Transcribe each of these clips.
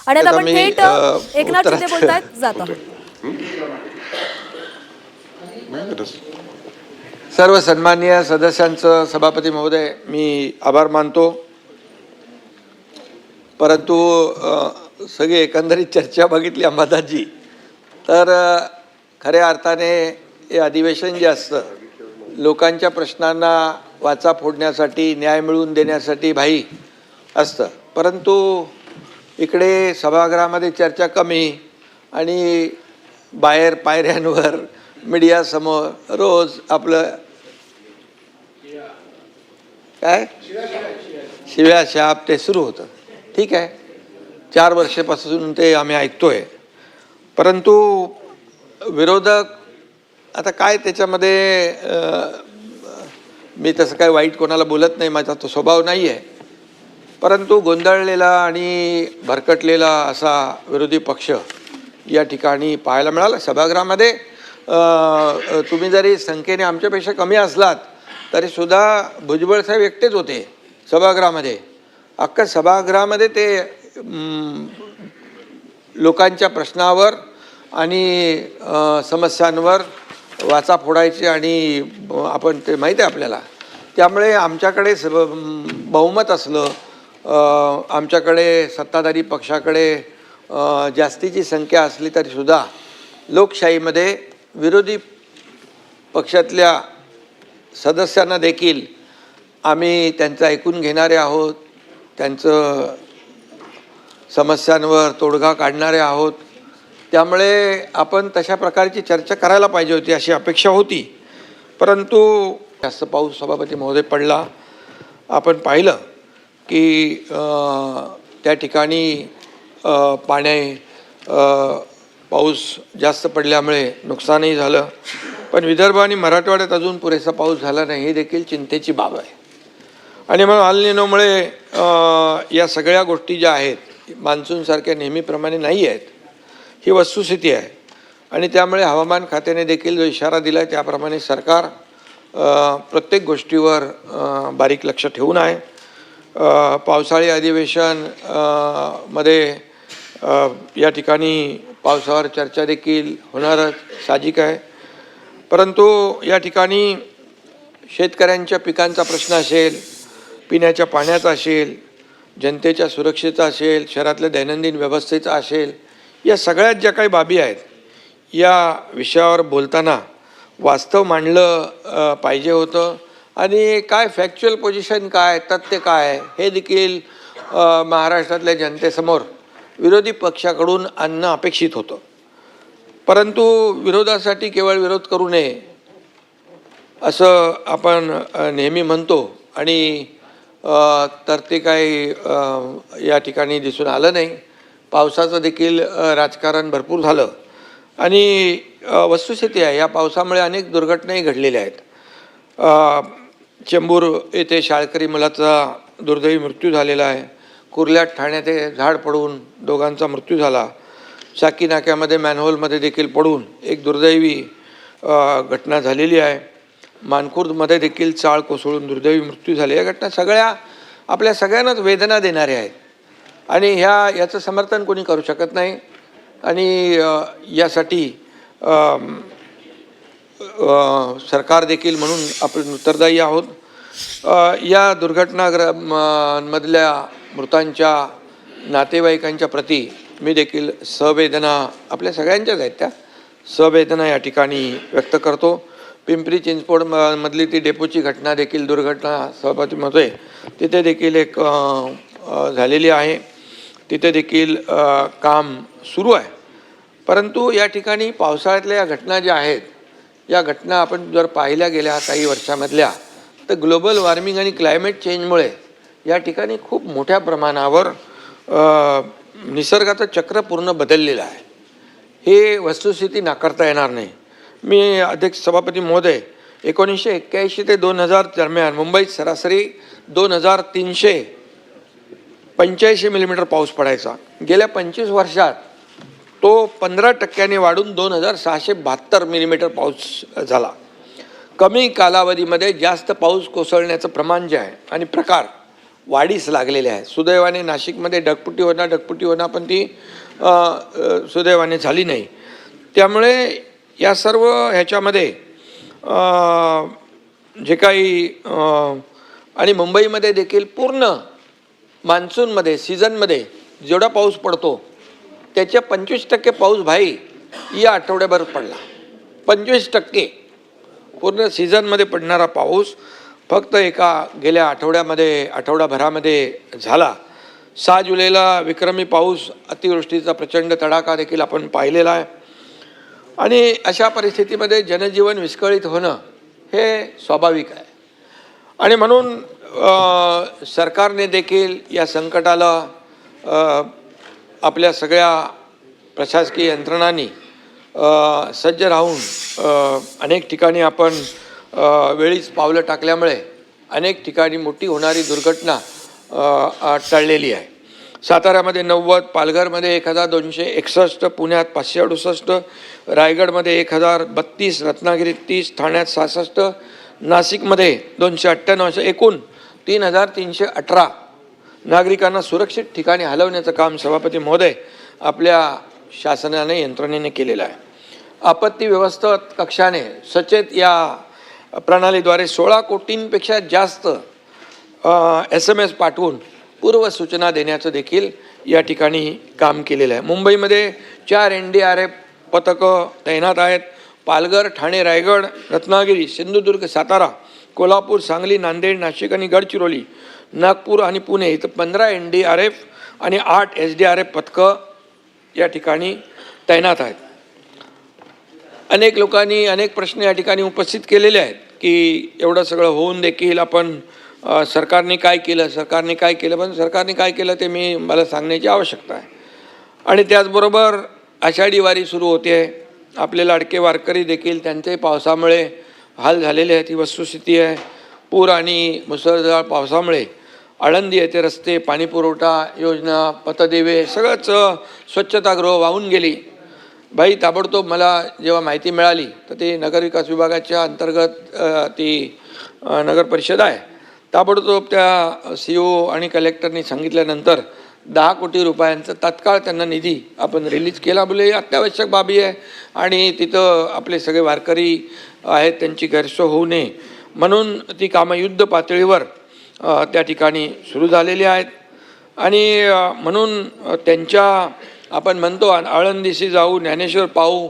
आणि आता आपण मी, थेट एकनाथ शिंदे उत्तराचं बोलतायत जातो. सर्व सन्माननीय सदस्यांचं सभापती महोदय मी आभार मानतो. परंतु सगळी एकंदरीत चर्चा बघितली अंबादासजी तर खऱ्या अर्थाने हे अधिवेशन जे असतं लोकांच्या प्रश्नांना वाचा फोडण्यासाठी न्याय मिळवून देण्यासाठी भाई असतं. परंतु इकडे सभागृहामध्ये चर्चा कमी आणि बाहेर पायऱ्यांवर मीडियासमोर रोज आपलं काय शिव्या शाप ते सुरू होतं. ठीक आहे, 4 वर्षापासून ते आम्ही ऐकतोय. परंतु विरोधक आता काय त्याच्यामध्ये मी तसं काय वाईट कोणाला बोलत नाही, माझा तो स्वभाव नाही आहे. परंतु गोंधळलेला आणि भरकटलेला असा विरोधी पक्ष या ठिकाणी पाहायला मिळाला सभागृहामध्ये. तुम्ही जरी संख्येने आमच्यापेक्षा कमी असलात तरीसुद्धा भुजबळ साहेब एकटेच होते सभागृहामध्ये. अख्खा सभागृहामध्ये ते लोकांच्या प्रश्नावर आणि समस्यांवर वाचा फोडायचे आणि आपण ते माहीत आहे आपल्याला. त्यामुळे आमच्याकडे बहुमत असलं, आमच्याकडे सत्ताधारी पक्षाकडे जास्तीची संख्या असली तरीसुद्धा लोकशाहीमध्ये विरोधी पक्षातल्या सदस्यांना देखील आम्ही त्यांचं ऐकून घेणारे आहोत, त्यांचं समस्यांवर तोडगा काढणारे आहोत. त्यामुळे आपण तशा प्रकारची चर्चा करायला पाहिजे होती अशी अपेक्षा होती. परंतु जास्त पाऊस सभापती महोदय पडला. आपण पाहिलं की त्या ठिकाणी पाऊस जास्त पडल्यामुळे नुकसानही झालं. पण विदर्भ आणि मराठवाड्यात अजून पुरेसा पाऊस झाला नाही, ही देखील चिंतेची बाब आहे. आणि मग अल निनोमुळे या सगळ्या गोष्टी ज्या आहेत मान्सूनसारख्या नेहमीप्रमाणे नाही आहेत, ही वस्तुस्थिती आहे. आणि त्यामुळे हवामान खात्याने देखील जो इशारा दिला आहे त्याप्रमाणे सरकार प्रत्येक गोष्टीवर बारीक लक्ष ठेवून आहे. पावसाळी अधिवेशन मध्ये या ठिकाणी पावसावर चर्चा देखील होणारच साहजिक आहे. परंतु या ठिकाणी शेतकऱ्यांच्या पिकांचा प्रश्न असेल, पिण्याच्या पाण्याचा असेल, जनतेच्या सुरक्षेचा असेल, शहरातल्या दैनंदिन व्यवस्थेचा असेल, या सगळ्यात ज्या काही बाबी आहेत या विषयावर बोलताना वास्तव मांडलं पाहिजे होतं. आणि काय फॅक्च्युअल पोझिशन काय, तथ्य काय हे देखील महाराष्ट्रातल्या जनतेसमोर विरोधी पक्षाकडून आणणं अपेक्षित होतं. परंतु विरोधासाठी केवळ विरोध करू नये असं आपण नेहमी म्हणतो आणि तर ते काही या ठिकाणी दिसून आलं नाही. पावसाचं देखील राजकारण भरपूर झालं आणि वस्तुस्थिती आहे या पावसामुळे अनेक दुर्घटनाही घडलेल्या आहेत. चेंबूर येथे शाळकरी मुलाचा दुर्दैवी मृत्यू झालेला आहे. कुर्ल्यात ठाण्यात झाड पडून दोघांचा मृत्यू झाला. शाकी नाक्यामध्ये मॅनहोलमध्ये देखील पडून एक दुर्दैवी घटना झालेली आहे. मानखुर्दमध्ये देखील चाळ कोसळून दुर्दैवी मृत्यू झाले. या घटना सगळ्या आपल्या सगळ्यांनाच वेदना देणाऱ्या आहेत आणि याचं समर्थन कोणी करू शकत नाही. आणि यासाठी सरकार देखील म्हणून आपण उत्तरदायी आहोत. या दुर्घटनामधल्या मृतांच्या नातेवाईकांच्या प्रती मी देखील सहवेदना आपल्या सगळ्यांच्याच आहेत त्या सहवेदना या ठिकाणी व्यक्त करतो. पिंपरी चिंचवड मधली ती डेपोची घटना देखील दुर्घटना सभापतीमध्ये तिथे देखील एक झालेली आहे. तिथे देखील काम सुरू आहे. परंतु या ठिकाणी पावसाळ्यातल्या या घटना ज्या आहेत या घटना आपण जर पाहिल्या गेल्या काही वर्षामधल्या तर ग्लोबल वॉर्मिंग आणि क्लायमेट चेंजमुळे या ठिकाणी खूप मोठ्या प्रमाणावर निसर्गाचं चक्र पूर्ण बदललेलं आहे. हे वस्तुस्थिती नाकारता येणार नाही. मी अध्यक्ष सभापती महोदय 1981 ते 2000 दरम्यान मुंबईत सरासरी 2385 मिलीमीटर पाऊस पडायचा. गेल्या 25 वर्षात तो 15% वाढून 2672 मिलीमीटर पाऊस झाला. कमी कालावधीमध्ये जास्त पाऊस कोसळण्याचं प्रमाण जे आहे आणि प्रकार वाढीस लागलेल्या आहेत. सुदैवाने नाशिकमध्ये ढगफुटी होणार पण ती सुदैवाने झाली नाही. त्यामुळे या सर्व ह्याच्यामध्ये जे काही आणि मुंबईमध्ये देखील पूर्ण मान्सूनमध्ये सीझनमध्ये जेवढा पाऊस पडतो त्याच्या 25% पाऊस भाई या आठवड्याभर पडला. 25% पूर्ण सीझनमध्ये पडणारा पाऊस फक्त एका गेल्या आठवड्याभरामध्ये झाला. 6 जुलैला विक्रमी पाऊस, अतिवृष्टीचा प्रचंड तडाखा देखील आपण पाहिलेला आहे. आणि अशा परिस्थितीमध्ये जनजीवन विस्कळीत होणं हे स्वाभाविक आहे. आणि म्हणून सरकारने देखील या संकटाला आपल्या सगळ्या प्रशासकीय यंत्रणांनी सज्ज राहून अनेक ठिकाणी आपण वेळीच पावलं टाकल्यामुळे अनेक ठिकाणी मोठी होणारी दुर्घटना टळलेली आहे. साताऱ्यामध्ये 90, पालघरमध्ये 1261, पुण्यात 568, रायगडमध्ये 1032, रत्नागिरीत 30, ठाण्यात 66, नाशिकमध्ये 298 असे एकूण 3318 नागरिकांना सुरक्षित ठिकाणी हलवण्याचं काम सभापती महोदय आपल्या शासनाने यंत्रणेने केलेलं आहे. आपत्ती व्यवस्थापन कक्षाने सचेत या प्रणालीद्वारे 16 कोटींपेक्षा जास्त SMS पाठवून पूर्वसूचना देण्याचं देखील या ठिकाणी काम केलेलं आहे. मुंबईमध्ये 4 NDRF पथकं तैनात आहेत. पालघर, ठाणे, रायगड, रत्नागिरी, सिंधुदुर्ग, सातारा, कोल्हापूर, सांगली, नांदेड, नाशिक आणि गडचिरोली, नागपूर आणि पुणे इथं 15 NDRF आणि 8 SDRF पथकं या ठिकाणी तैनात आहेत. अनेक लोकांनी अनेक प्रश्न या ठिकाणी उपस्थित केलेले आहेत की एवढं सगळं होऊन देखील आपण सरकारने काय केलं पण सरकारने काय केलं ते मला सांगण्याची आवश्यकता आहे. आणि त्याचबरोबर आषाढी वारी सुरू होते आहे. आपले लाडके वारकरी देखील त्यांचे पावसामुळे हाल झालेले आहेत, ही वस्तुस्थिती आहे. पूर आणि मुसळधार पावसामुळे आळंदी येथे रस्ते, पाणीपुरवठा योजना, पथदिवे सगळंच स्वच्छतागृह वाहून गेली. भाई ताबडतोब मला जेव्हा माहिती मिळाली तर ते नगरविकास विभागाच्या अंतर्गत ती नगर परिषद आहे, ताबडतोब त्या CO आणि कलेक्टरनी सांगितल्यानंतर 10 कोटी रुपयांचा तात्काळ त्यांना निधी आपण रिलीज केला. बोले अत्यावश्यक बाबी आहे आणि तिथं आपले सगळे वारकरी आहेत त्यांची गैरसोय होऊ नये म्हणून ती कामं युद्ध पातळीवर त्या ठिकाणी सुरू झालेली आहेत. आणि म्हणून त्यांच्या आपण म्हणतो आळंदीशी जाऊ ज्ञानेश्वर पाहू,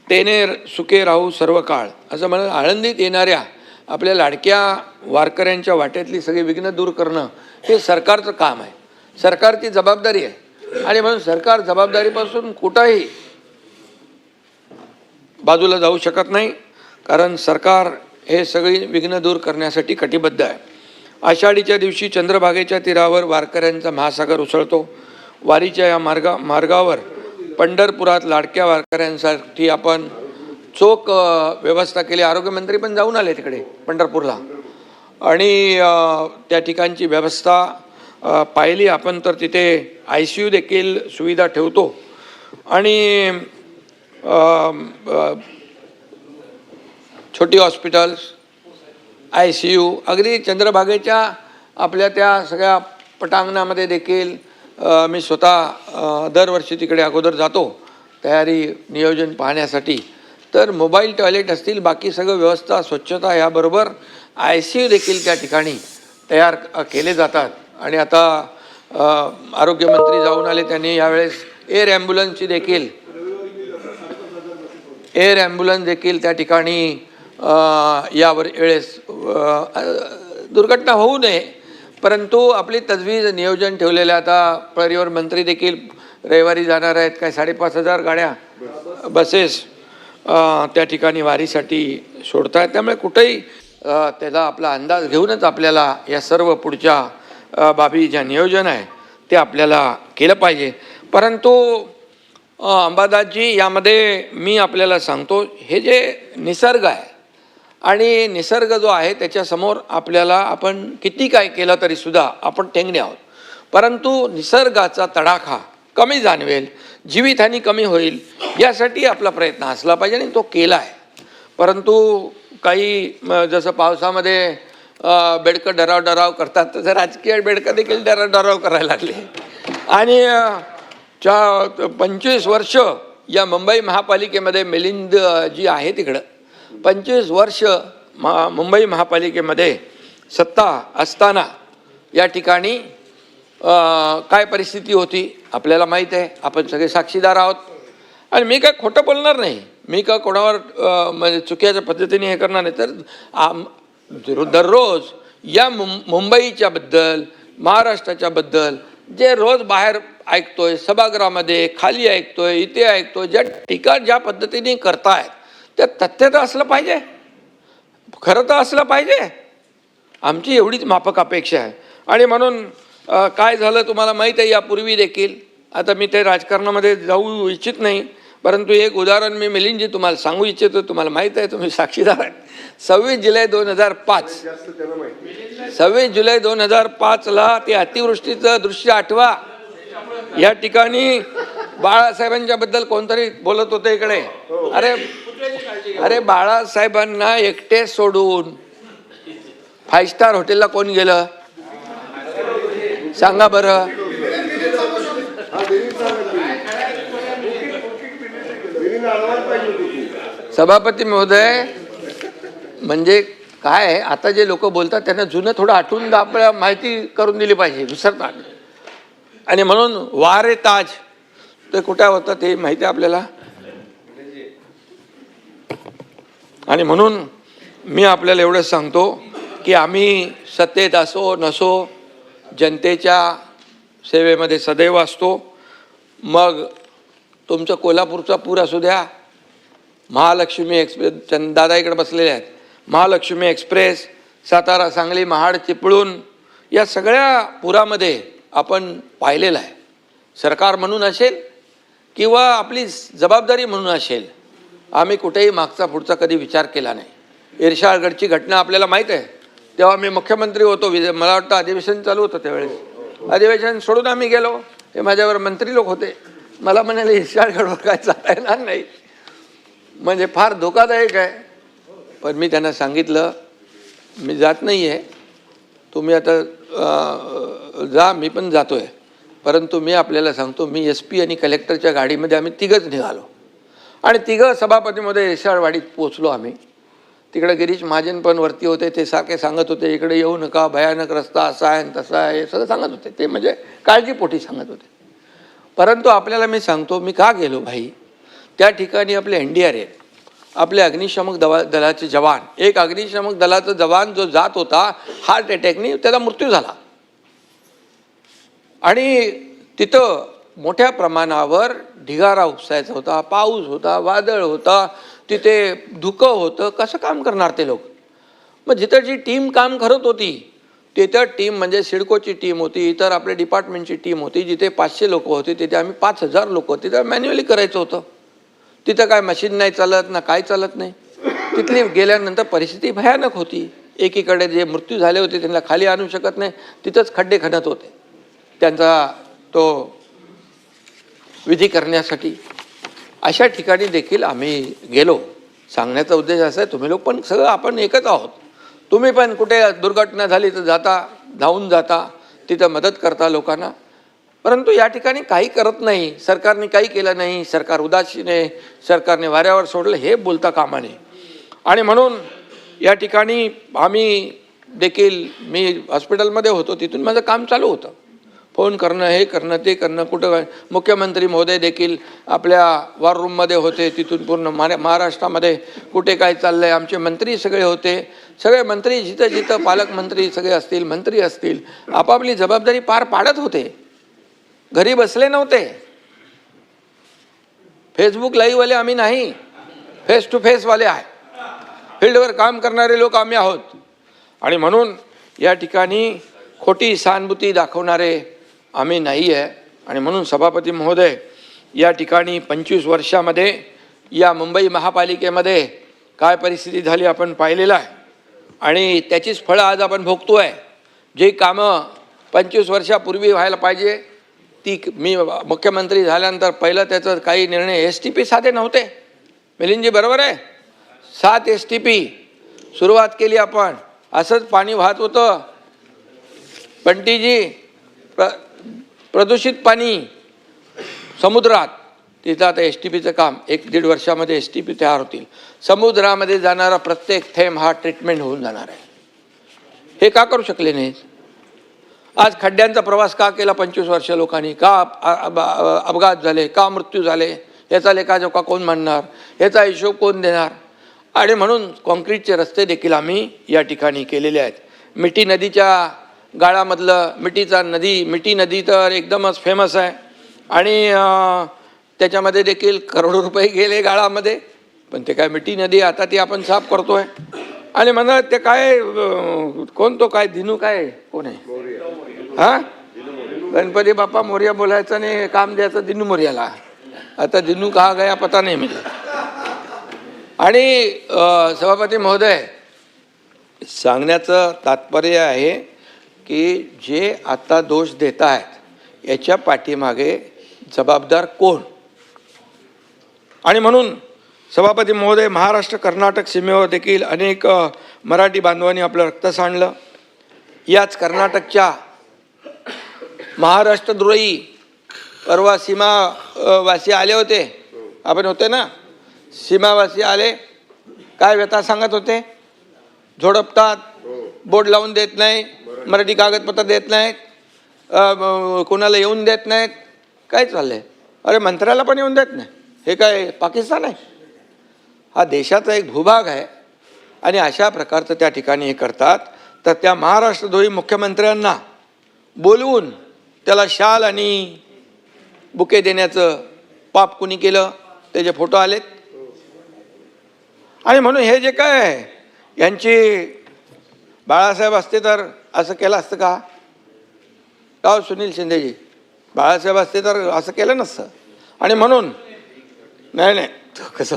तेने सुखे राहू सर्व काळ असं म्हणून आळंदीत येणाऱ्या आपल्या लाडक्या वारकऱ्यांच्या वाटेतली सगळी विघ्न दूर करणं हे सरकारचं काम आहे, सरकारची जबाबदारी आहे. आणि म्हणून सरकार जबाबदारीपासून कुठंही बाजूला जाऊ शकत नाही, कारण सरकार हे सगळी विघ्न दूर करण्यासाठी कटिबद्ध आहे. आषाढीच्या दिवशी चंद्रभागेच्या तीरावर वारकऱ्यांचा महासागर उसळतो. वारीच्या या मार्गावर पंढरपुरात लाडक्या वारकऱ्यांसाठी आपण चोख व्यवस्था केली. आरोग्यमंत्री पण जाऊन आले तिकडे पंढरपूरला आणि त्या ठिकाणची व्यवस्था पाहिली आपण. तर तिथे ICU देखील सुविधा ठेवतो आणि छोटी हॉस्पिटल्स, ICU अगदी चंद्रभागेच्या आपल्या त्या सगळ्या पटांगणामध्ये देखील मी स्वतः दरवर्षी तिकडे अगोदर जातो तयारी नियोजन पाहण्यासाठी. तर मोबाईल टॉयलेट असतील, बाकी सगळं व्यवस्था स्वच्छता याबरोबर ICU देखील त्या ठिकाणी तयार केले जातात. आणि आता आरोग्यमंत्री जाऊन आले, त्यांनी यावेळेस एअर ॲम्ब्युलन्स देखील त्या ठिकाणी वेळेस दुर्घटना होऊ नये परंतु आपली तजवीज नियोजन ठेवलेलं. आता परिवहन मंत्री देखील रविवारी जाणार आहेत, काय 5,500 गाड्या बसेस त्या ठिकाणी वारीसाठी सोडत आहेत. त्यामुळे कुठेही त्याचा आपला अंदाज घेऊनच आपल्याला या सर्व पुढच्या बाबी ज्या नियोजन आहे ते आपल्याला केलं पाहिजे. परंतु अंबादासजी यामध्ये मी आपल्याला सांगतो, हे जे निसर्ग आहे आणि निसर्ग जो आहे त्याच्यासमोर आपल्याला आपण किती काय केलं तरीसुद्धा आपण टेंगणे आहोत. परंतु निसर्गाचा तडाखा कमी जाणवेल, जीवितहानी कमी होईल यासाठी आपला प्रयत्न असला पाहिजे आणि तो केला आहे. परंतु काही जसं पावसामध्ये बेडकं डराव करतात, तसं राजकीय बेडकं देखील डराव करायला लागले. आणि 25 वर्ष या मुंबई महापालिकेमध्ये मिलिंद जी आहे तिकडं 25 वर्ष मुंबई महापालिकेमध्ये सत्ता असताना या ठिकाणी काय परिस्थिती होती आपल्याला माहीत आहे, आपण सगळे साक्षीदार आहोत. आणि मी काय खोटं बोलणार नाही, मी का कोणावर म्हणजे चुकीच्या पद्धतीने हे करणार नाही. तर दररोज या मुंबईच्याबद्दल, महाराष्ट्राच्याबद्दल जे रोज बाहेर ऐकतोय, सभागृहामध्ये खाली ऐकतोय, इथे ऐकतोय, ज्या टीका ज्या पद्धतीने करतायत त्या तथ्य तर असलं पाहिजे, खरं तर असलं पाहिजे. आमची एवढीच माफक अपेक्षा आहे. आणि म्हणून काय झालं तुम्हाला माहीत आहे यापूर्वी देखील. आता मी ते राजकारणामध्ये जाऊ इच्छित नाही, परंतु एक उदाहरण मी मिलिंदजी तुम्हाला सांगू इच्छितो. तुम्हाला माहीत आहे, तुम्ही साक्षीदार आहेत. 26 जुलै 2005ला ते अतिवृष्टीचं दृश्य आठवा. या ठिकाणी बाळासाहेबांच्या बद्दल कोणतरी बोलत होते इकडे. अरे बाळासाहेबांना एकटे सोडून 5 स्टार हॉटेलला कोण गेलं सांगा बरं. सभापती महोदय, म्हणजे काय आहे, आता जे लोक बोलतात त्यांना जुनं थोडं आठवून आपल्याला माहिती करून दिली पाहिजे, विसरतात. आणि म्हणून वारे ताज ते कुठे होतं ते माहिती आहे आपल्याला. आणि म्हणून मी आपल्याला एवढंच सांगतो की आम्ही सत्तेत असो नसो जनतेच्या सेवेमध्ये सदैव असतो. मग तुमचं कोल्हापूरचा पूर असू द्या, महालक्ष्मी एक्सप्रेस, दादा इकडे बसलेले आहेत, महालक्ष्मी एक्सप्रेस, सातारा सांगली महाड चिपळूण, या सगळ्या पुरामध्ये आपण पाहिलेलं आहे. सरकार म्हणून असेल किंवा आपली जबाबदारी म्हणून असेल, आम्ही कुठेही मागचा पुढचा कधी विचार केला नाही. इर्शाळगडची घटना आपल्याला माहीत आहे. तेव्हा मी मुख्यमंत्री होतो, मला वाटतं अधिवेशन चालू होतं त्यावेळेस. अधिवेशन सोडून आम्ही गेलो, हे माझ्यावर मंत्री लोक होते. मला म्हणाले इर्शाळगडवर काय चालता येणार नाही, म्हणजे फार धोकादायक आहे. पण मी त्यांना सांगितलं मी जात नाही आहे, तुम्ही आता जा, मी पण जातो आहे. परंतु मी आपल्याला सांगतो, मी SP आणि कलेक्टरच्या गाडीमध्ये आम्ही तिघंच निघालो आणि तिघं सभापतीमध्ये इर्शाळवाडीत पोचलो. आम्ही तिकडे गिरीश महाजन पण वरती होते, ते सारखे सांगत होते इकडे येऊ नका, भयानक रस्ता असा आहे तसा आहे, हे सगळं सांगत होते. ते म्हणजे काळजीपोटी सांगत होते. परंतु आपल्याला मी सांगतो मी का गेलो भाई, त्या ठिकाणी आपले NDRF, आपले अग्निशमक दलाचे जवान, एक अग्निशमक दलाचा जवान जो जात होता हार्ट अटॅकने त्याचा मृत्यू झाला. आणि तिथं मोठ्या प्रमाणावर ढिगारा उपसायचा होता, पाऊस होता, वादळ होता, तिथे धुकं होतं. कसं काम करणार ते लोक. मग जिथं जी टीम काम करत होती तिथं टीम म्हणजे सिडकोची टीम होती, इतर आपल्या डिपार्टमेंटची टीम होती. जिथे 500 लोक होते तिथे आम्ही 5000 लोक होते. तिथं मॅन्युअली करायचं होतं. तिथं काय मशीन नाही चालत ना काय चालत नाही. तिथली गेल्यानंतर परिस्थिती भयानक होती. एकीकडे जे मृत्यू झाले होते त्यांना खाली आणू शकत नाही, तिथंच खड्डे खणत होते त्यांचा तो विधी करण्यासाठी. अशा ठिकाणी देखील आम्ही गेलो. सांगण्याचा उद्देश असा आहे, तुम्ही लोक पण सगळं आपण एकच आहोत. तुम्ही पण कुठे दुर्घटना झाली तर जाता, धावून जाता, तिथं मदत करता लोकांना. परंतु या ठिकाणी काही करत नाही, सरकारने काही केलं नाही, सरकार उदासीन आहे, सरकारने वाऱ्यावर सोडलं, हे बोलता कामा नये. आणि म्हणून या ठिकाणी आम्ही देखील, मी हॉस्पिटलमध्ये होतो, तिथून माझं काम चालू होतं. फोन करणं, हे करणं, ते करणं, कुठं मुख्यमंत्री महोदय देखील आपल्या वॉर रूममध्ये होते. तिथून पूर्ण महाराष्ट्रामध्ये कुठे काय चाललं आहे, आमचे मंत्री सगळे होते. सगळे मंत्री जिथं जिथं पालकमंत्री सगळे असतील, मंत्री असतील, आपापली जबाबदारी पार पाडत होते. घरी बसले नव्हते. फेसबुक लाईव्हवाले आम्ही नाही, फेस टू फेसवाले आहे. फील्डवर काम करणारे लोक आम्ही आहोत. आणि म्हणून या ठिकाणी खोटी सहानुभूती दाखवणारे आम्ही नाही आहे. आणि म्हणून सभापती महोदय, या ठिकाणी 25 वर्षामध्ये या मुंबई महापालिकेमध्ये काय परिस्थिती झाली आपण पाहिलेलं आहे. आणि त्याचीच फळं आज आपण भोगतो आहे. जे कामं 25 वर्षापूर्वी व्हायला पाहिजे ती, मी मुख्यमंत्री झाल्यानंतर पहिलं त्याचं काही निर्णय STP साधे नव्हते. मिलिंदजी बरोबर आहे, 7 STP सुरुवात केली आपण. असंच पाणी वाहत होतं बंटीजी, प्रदूषित पाणी समुद्रात. तिथं आता STPचं काम 1-1.5 वर्षामध्ये STP तयार होतील. समुद्रामध्ये जाणारा प्रत्येक थेंब हा ट्रीटमेंट होऊन जाणार आहे. हे का करू शकले नाहीत? आज खड्ड्यांचा प्रवास का केला 25 वर्ष लोकांनी? का अपघात झाले, का मृत्यू झाले, याचा लेखाजोखा कोण मांडणार, याचा हिशोब कोण देणार? आणि म्हणून कॉन्क्रीटचे रस्ते देखील आम्ही या ठिकाणी केलेले आहेत. मिठी नदीच्या गाळामधलं मिठी नदी तर एकदमच फेमस आहे आणि त्याच्यामध्ये देखील करोडो रुपये गेले गाळामध्ये. पण ते काय मिठी नदी आता ती आपण साफ करतोय. आणि म्हणा ते काय कोण तो काय दिनू काय कोण आहे हा गणपती बाप्पा मोर्या बोलायचं नाही, काम द्यायचं दिनू मोर्याला. आता दिनू कहा गया पता नाही मिळेल. आणि सभापती महोदय, सांगण्याचं तात्पर्य आहे की जे आता दोष देत आहेत याच्या पाठीमागे जबाबदार कोण? आणि म्हणून सभापती महोदय, महाराष्ट्र कर्नाटक सीमेवर देखील अनेक मराठी बांधवांनी आपलं रक्त सांडलं. याच कर्नाटकच्या महाराष्ट्रद्रोही परवा सीमावासी आले होते, आपण होते ना, सीमावासी आले, काय व्यथा सांगत होते? झोडपतात, बोर्ड लावून देत नाही, मराठी कागदपत्र देत नाहीत, कोणाला येऊन देत नाहीत. काय चाललंय? अरे मंत्र्याला पण येऊन देत नाही. हे काय पाकिस्तान आहे? हा देशाचा एक भूभाग आहे. आणि अशा प्रकारचं त्या ठिकाणी हे करतात. तर त्या महाराष्ट्रद्रोही मुख्यमंत्र्यांना बोलवून त्याला शाल आणि बुके देण्याचं पाप कुणी केलं? त्याचे फोटो आलेत. आणि म्हणून हे जे काय आहे यांची, बाळासाहेब असते तर असं केलं असतं का? का सुनील शिंदेजी, बाळासाहेब असते तर असं केलं नसतं. आणि म्हणून नाही तो कसं.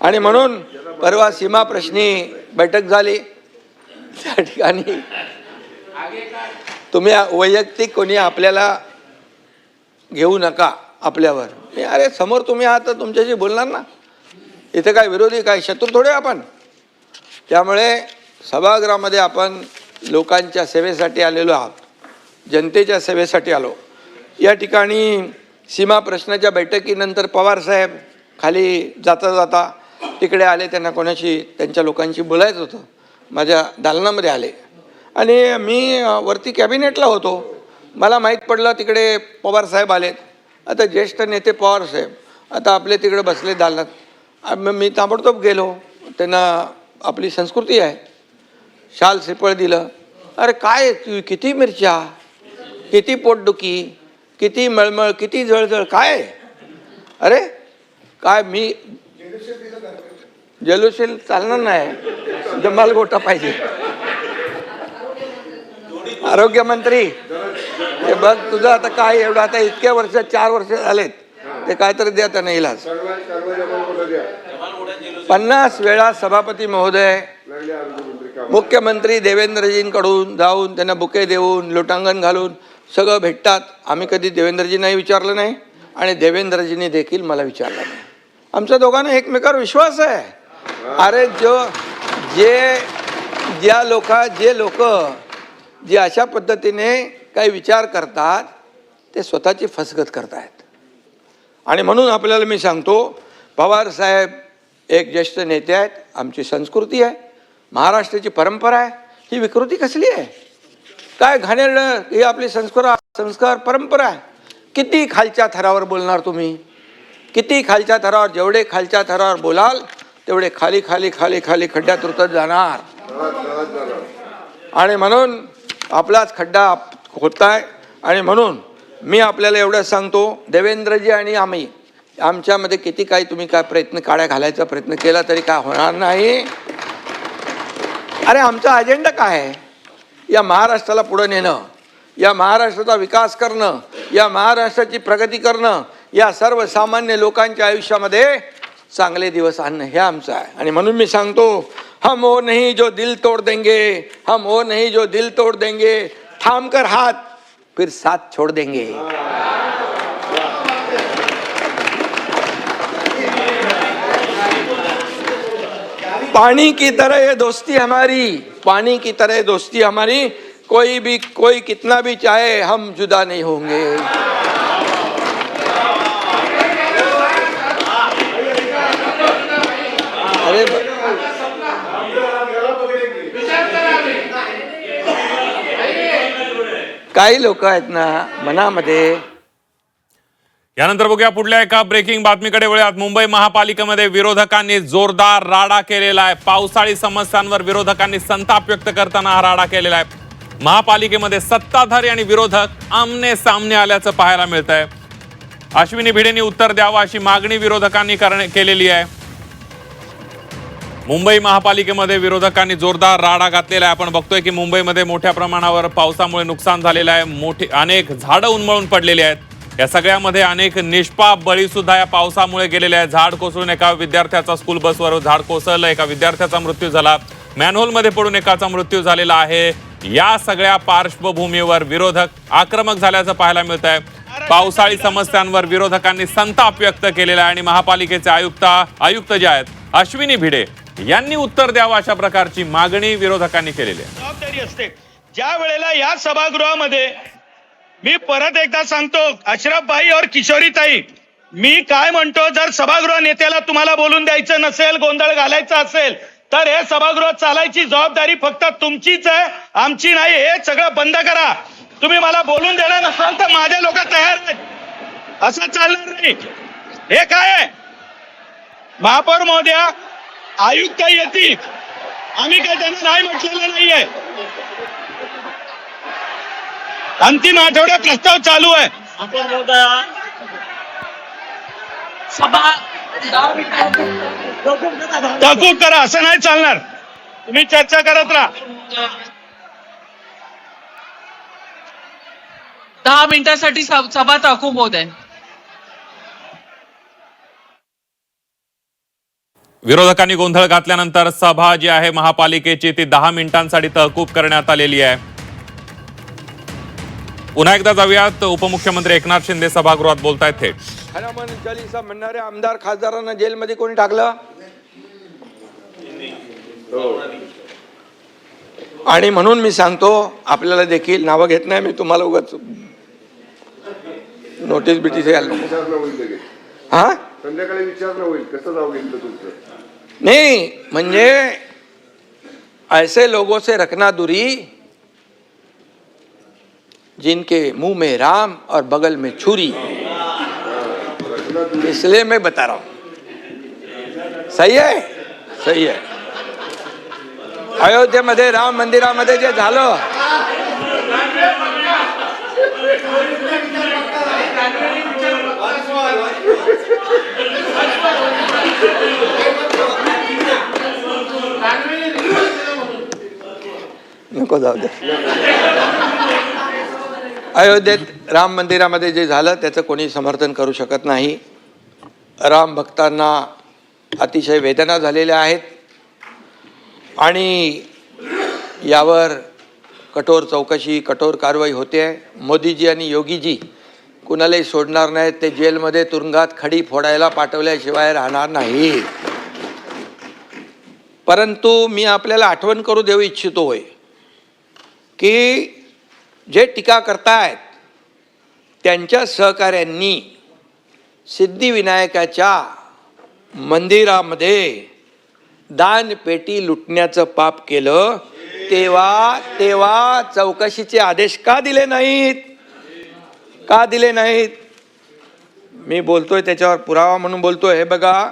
आणि म्हणून परवा सीमा प्रश्नी बैठक झाली. त्या ठिकाणी तुम्ही वैयक्तिक कोणी आपल्याला घेऊ नका आपल्यावर. अरे समोर तुम्ही आहात तर तुमच्याशी बोलणार ना. इथे काय विरोधी, काय शत्रू थोडे आपण. त्यामुळे सभागृहामध्ये आपण लोकांच्या सेवेसाठी आलेलो आहोत, जनतेच्या सेवेसाठी आलो. या ठिकाणी सीमा प्रश्नाच्या बैठकीनंतर पवारसाहेब खाली जाता जाता तिकडे आले. त्यांना कोणाशी त्यांच्या लोकांशी बोलायचं होतं. माझ्या दालनामध्ये आले आणि मी वरती कॅबिनेटला होतो. मला माहीत पडलं तिकडे पवारसाहेब आलेत. आता ज्येष्ठ नेते पवारसाहेब आता आपले तिकडे बसले दालनात. मी ताबडतोब गेलो. त्यांना आपली संस्कृती आहे, शाल श्रीफळ दिलं. अरे काय किती मिरच्या, किती पोटदुखी, किती मळमळ, किती जळजळ, काय? अरे काय मी जल्लोषील चालणार नाही, जमाल गोटा पाहिजे. आरोग्यमंत्री हे बघ तुझं आता काय एवढं, आता इतक्या वर्ष 4 वर्ष झालेत, ते काहीतरी द्या त्यांना इलाज. 50 वेळा सभापती महोदय मुख्यमंत्री देवेंद्रजींकडून जाऊन त्यांना बुके देऊन लोटांगण घालून सगळं भेटतात. आम्ही कधी देवेंद्रजींनाही विचारलं नाही आणि देवेंद्रजींनी देखील मला विचारलं नाही. आमच्या दोघांना एकमेकावर विश्वास आहे. अरे जे लोक जे अशा पद्धतीने काही विचार करतात ते स्वतःची फसगत करतायत. आणि म्हणून आपल्याला मी सांगतो, पवार साहेब एक ज्येष्ठ नेते आहेत. आमची संस्कृती आहे, महाराष्ट्राची परंपरा आहे. ही विकृती कसली आहे? काय घाणेरडं, ही आपली संस्कार परंपरा आहे. किती खालच्या थरावर बोलणार तुम्ही? किती खालच्या थरावर? जेवढे खालच्या थरावर बोलाल तेवढे खाली खाली खाली खाली खड्ड्यात उतरत जाणार. आणि म्हणून आपलाच खड्डा होत आहे. आणि म्हणून मी आपल्याला एवढं सांगतो, देवेंद्रजी आणि आम्ही आमच्यामध्ये किती काही तुम्ही काय प्रयत्न काड्या घालायचा प्रयत्न केला तरी काय होणार नाही. अरे आमचा अजेंडा काय आहे? या महाराष्ट्राला पुढे नेणं, या महाराष्ट्राचा विकास करणं, या महाराष्ट्राची प्रगती करणं, या सर्वसामान्य लोकांच्या आयुष्यामध्ये चांगले दिवस आणणं हे आमचं आहे. आणि म्हणून मी सांगतो, हम वो नहीं जो दिल तोड़ देंगे, हम वो नहीं जो दिल तोड़ देंगे, थाम कर हाथ फिर साथ छोड़ देंगे. पानी की तरह ये दोस्ती हमारी, पानी की तरह दोस्ती हमारी, कोई कितना भी चाहे हम जुदा नहीं होंगे। अरे काही लोक आहेत ना मनामध्ये। यानंतर बघूया पुढल्या एका ब्रेकिंग बातमीकडे वळूयात। मुंबई महापालिकेमध्ये विरोधकांनी जोरदार राडा केलेला आहे। पावसाळी समस्यांवर विरोधकांनी संताप व्यक्त करताना हा राडा केलेला आहे। महापालिकेमध्ये सत्ताधारी आणि विरोधक आमने सामने आल्याचं पाहायला मिळत आहे। अश्विनी भिडेंनी उत्तर द्यावं अशी मागणी विरोधकांनी केलेली आहे। मुंबई महापालिकेमध्ये विरोधकांनी जोरदार राडा घातलेला आहे। आपण बघतोय की मुंबईमध्ये मोठ्या प्रमाणावर पावसामुळे नुकसान झालेलं आहे। अनेक झाडं उन्मळून पडलेली आहेत। या सगळ्यामध्ये अनेक निष्पाप बळी सुद्धा या पावसामुळे गेलेले आहेत। झाड कोसळून एका विद्यार्थ्याचा स्कूल बसवर झाड कोसळलं, एका विद्यार्थ्याचा मृत्यू झाला, मॅनहोल मध्ये पडून एकाचा मृत्यू झालेला आहे। या सगळ्या पार्श्वभूमीवर विरोधक आक्रमक झाल्याचं पाहायला मिळत आहे। पावसाळी समस्यांवर विरोधकांनी संताप व्यक्त केलेला आहे आणि महापालिकेचे आयुक्त जे आहेत अश्विनी भिडे यांनी उत्तर द्यावं अशा प्रकारची मागणी विरोधकांनी केलेली आहे। जबाबदारी असते ज्या वेळेला या सभागृहामध्ये मी परत एकदा सांगतो, अशरफ भाई और किशोरी ताई, मी काय म्हणतो, जर सभागृह नेत्याला तुम्हाला बोलून द्यायचं नसेल, गोंधळ घालायचा असेल तर हे सभागृह चालायची जबाबदारी फक्त तुमचीच आहे, आमची नाही। हे सगळं बंद करा। तुम्ही मला बोलून देणार नसाल तर माझे लोक तयार आहेत, असं चालणार नाही। हे काय आहे, महापौर महोदया, आयुक्त येतील, आम्ही काय त्यांना नाही म्हटलेलं नाहीये। अंतिम आठवड्या प्रस्ताव चालू आहे। तहकूब करा, असं नाही चालणार। तुम्ही चर्चा करत राहा। 10 मिनिटांसाठी सभा तहकूब होत आहे। विरोधकांनी गोंधळ घातल्यानंतर सभा जी आहे महापालिकेची ती 10 मिनिटांसाठी तहकूब करण्यात आलेली आहे। पुन्हा एकदा जाऊयात, उपमुख्यमंत्री एकनाथ शिंदे सभागृहात बोलतायत थेट। हनुमान चालीसा म्हणणाऱ्या आमदार खासदारांना जेलमध्ये कोणी टाकलं? आणि म्हणून मी सांगतो, आपल्याला देखील नावं घेत नाही मी, तुम्हाला उगाच नोटीस बिटीस यायला नको। हा, संध्याकाळी विचारणं होईल कसं जाऊ घेतलं तुमचं? नहीं, म्हणजे ऐसे लोगों से रखना दूरी जिनके मुंह में राम और बगल में छुरी, इसलिए मैं बता रहा हूं। सही है, सही है। अयोध्येमध्ये राम मंदिरामध्ये जे झालं, नको जाऊ दे। अयोध्येत राम मंदिरामध्ये जे झालं त्याचं कोणी समर्थन करू शकत नाही। राम भक्तांना अतिशय वेदना झालेल्या आहेत आणि यावर कठोर चौकशी, कठोर कारवाई होते आहे। मोदीजी आणि योगीजी कुणालाही सोडणार नाहीत, ते जेलमध्ये तुरुंगात खडी फोडायला पाठवल्याशिवाय राहणार नाही। परंतु मी आपल्याला आठवण करू देऊ इच्छितोय की जे टीका करतायत त्यांच्या सहकाऱ्यांनी सिद्धिविनायकाच्या मंदिरामध्ये दानपेटी लुटण्याचं पाप केलं, तेव्हा चौकशीचे आदेश का दिले नाहीत? का दिले नाहीत? मी बोलतोय त्याच्यावर पुरावा म्हणून बोलतोय। हे बघा,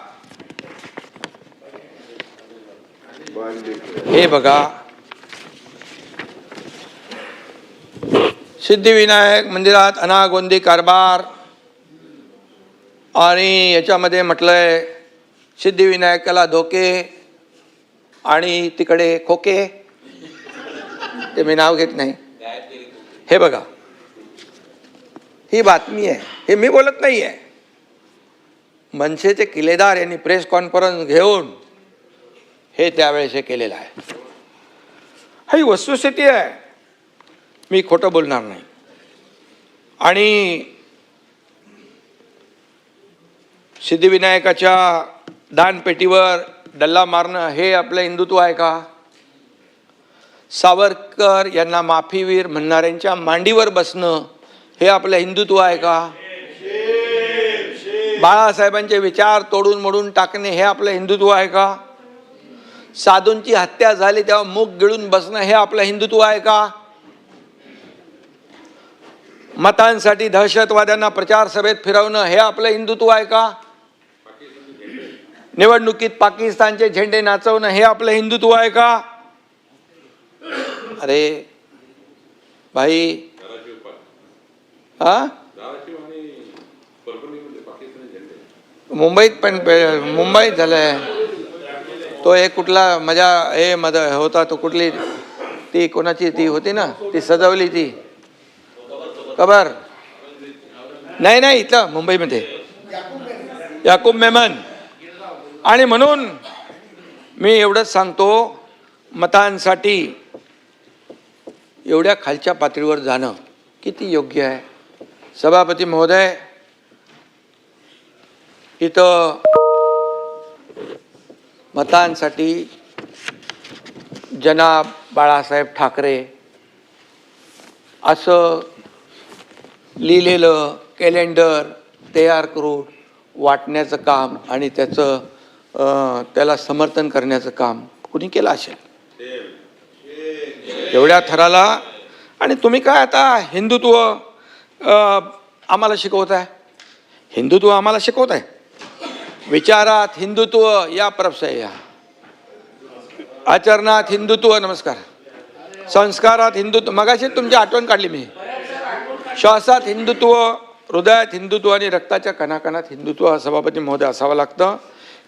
हे बघा, सिद्धिविनायक मंदिरात अनागोंदी कारभार आणि याच्यामध्ये म्हटलंय सिद्धिविनायकाला धोके आणि तिकडे खोके, ते मी नाव घेत नाही। हे बघा, ही बातमी आहे, हे मी बोलत नाही आहे। मनसेचे किल्लेदार यांनी प्रेस कॉन्फरन्स घेऊन हे त्यावेळेस हे केलेलं आहे। ही वस्तुस्थिती आहे, मी खोटं बोलणार नाही। आणि सिद्धिविनायकाच्या दानपेटीवर डल्ला मारणं हे आपलं हिंदुत्व आहे का? सावरकर यांना माफीवीर म्हणणाऱ्यांच्या मांडीवर बसणं हे आपलं हिंदुत्व आहे का? बाळासाहेबांचे विचार तोडून मोडून टाकणे हे आपलं हिंदुत्व आहे का? साधूंची हत्या झाली तेव्हा मूग गिळून बसणं हे आपलं हिंदुत्व आहे का? मतांसाठी दहशतवाद्यांना प्रचार सभेत फिरवणं हे आपलं हिंदुत्व आहे का? निवडणुकीत पाकिस्तानचे झेंडे नाचवणं हे आपलं हिंदुत्व आहे का? अरे भाई, हा मुंबईत पण मुंबईत झालंय तो एक कुठला मजा हे होता तो कुठली ती कोणाची ती होती ना ती सजवली ती खबर नाही नाही इथं मुंबईमध्ये याकूब मेमन. आणि म्हणून मी एवढंच सांगतो, मतांसाठी एवढ्या खालच्या पातळीवर जाणं किती योग्य आहे? सभापती महोदय, इथं मतांसाठी जनाब बाळासाहेब ठाकरे असं लिहिलेलं कॅलेंडर तयार करून वाटण्याचं काम आणि त्याला समर्थन करण्याचं काम कुणी केलं असेल एवढ्या थराला? आणि तुम्ही काय आता हिंदुत्व आम्हाला शिकवताय? हिंदुत्व आम्हाला शिकवताय? विचारात हिंदुत्व या प्रभसाय या, आचरणात हिंदुत्व, नमस्कार, संस्कारात हिंदुत्व, मगाशी तुमची आठवण काढली मी, श्वासात हिंदुत्व, हृदयात हिंदुत्व आणि रक्ताच्या कणाकणात हिंदुत्व सभापती महोदय असावं लागतं.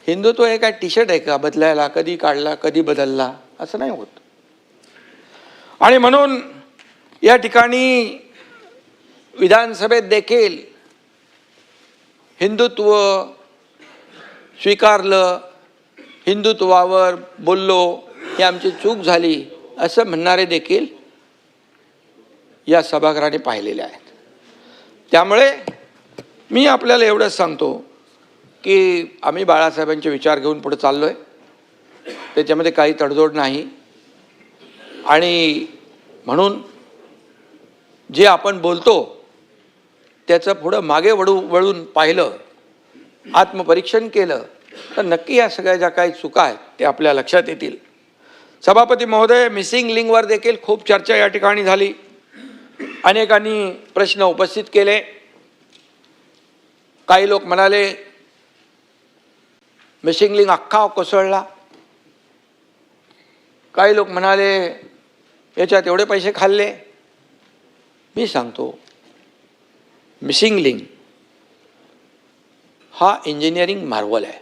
हिंदुत्व हे काय टी शर्ट आहे का बदलायला, कधी काढला कधी बदलला, असं नाही होत. आणि म्हणून या ठिकाणी विधानसभेत देखील हिंदुत्व स्वीकारलं, हिंदुत्वावर बोललो, ही आमची चूक झाली असं म्हणणारे देखील या सभागृहाने पाहिलेले आहेत. त्यामुळे मी आपल्याला एवढंच सांगतो की आम्ही बाळासाहेबांचे विचार घेऊन पुढे चाललो आहे, त्याच्यामध्ये काही तडजोड नाही. आणि म्हणून जे आपण बोलतो त्याचं पुढं मागे वळून पाहिलं, आत्मपरीक्षण केलं तर नक्की या सगळ्या ज्या काही चुका आहेत ते आपल्या लक्षात येतील. सभापती महोदय, मिसिंग लिंकवर देखील खूप चर्चा या ठिकाणी झाली, अनेकांनी प्रश्न उपस्थित केले. काही लोक म्हणाले मिसिंग लिंक अख्खा कोसळला, काही लोक म्हणाले याच्यात एवढे पैसे खाल्ले. मी सांगतो, मिसिंग लिंक हा इंजिनिअरिंग मार्वल आहे.